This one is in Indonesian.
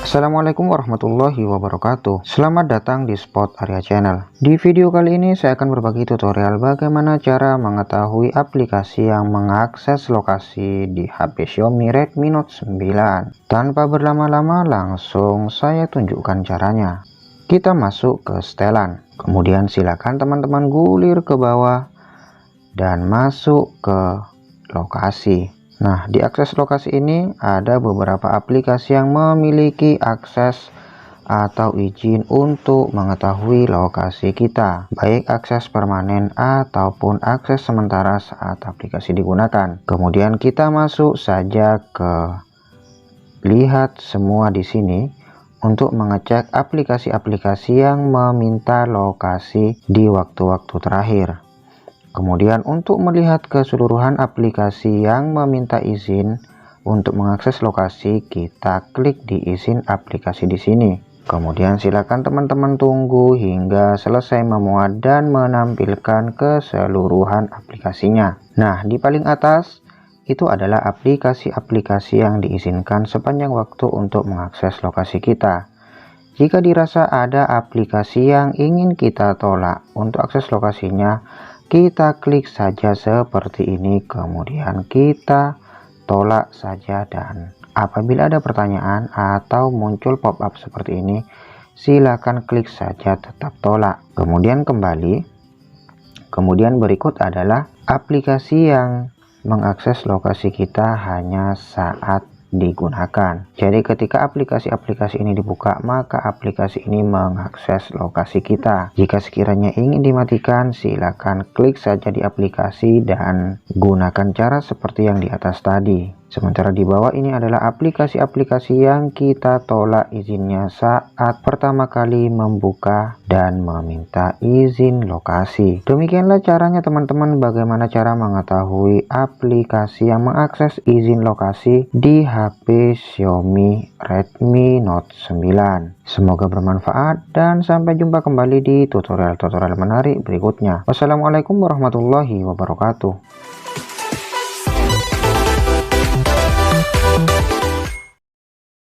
Assalamualaikum warahmatullahi wabarakatuh. Selamat datang di Spot Area Channel. Di video kali ini saya akan berbagi tutorial bagaimana cara mengetahui aplikasi yang mengakses lokasi di HP Xiaomi Redmi Note 9. Tanpa berlama-lama langsung saya tunjukkan caranya. Kita masuk ke setelan, kemudian silakan teman-teman gulir ke bawah dan masuk ke lokasi. Nah, di akses lokasi ini ada beberapa aplikasi yang memiliki akses atau izin untuk mengetahui lokasi kita, baik akses permanen ataupun akses sementara saat aplikasi digunakan. Kemudian kita masuk saja ke lihat semua di sini untuk mengecek aplikasi-aplikasi yang meminta lokasi di waktu-waktu terakhir. Kemudian untuk melihat keseluruhan aplikasi yang meminta izin untuk mengakses lokasi, kita klik di izin aplikasi di sini. Kemudian silakan teman-teman tunggu hingga selesai memuat dan menampilkan keseluruhan aplikasinya. Nah, di paling atas itu adalah aplikasi-aplikasi yang diizinkan sepanjang waktu untuk mengakses lokasi kita. Jika dirasa ada aplikasi yang ingin kita tolak untuk akses lokasinya, kita klik saja seperti ini, kemudian kita tolak saja, dan apabila ada pertanyaan atau muncul pop-up seperti ini, silakan klik saja tetap tolak, kemudian kembali. Kemudian berikut adalah aplikasi yang mengakses lokasi kita hanya saat digunakan. Jadi ketika aplikasi-aplikasi ini dibuka, maka aplikasi ini mengakses lokasi kita. Jika sekiranya ingin dimatikan, silakan klik saja di aplikasi dan gunakan cara seperti yang di atas tadi. Sementara di bawah ini adalah aplikasi-aplikasi yang kita tolak izinnya saat pertama kali membuka dan meminta izin lokasi. Demikianlah caranya teman-teman, bagaimana cara mengetahui aplikasi yang mengakses izin lokasi di HP Xiaomi Redmi Note 9. Semoga bermanfaat dan sampai jumpa kembali di tutorial-tutorial menarik berikutnya. Wassalamualaikum warahmatullahi wabarakatuh.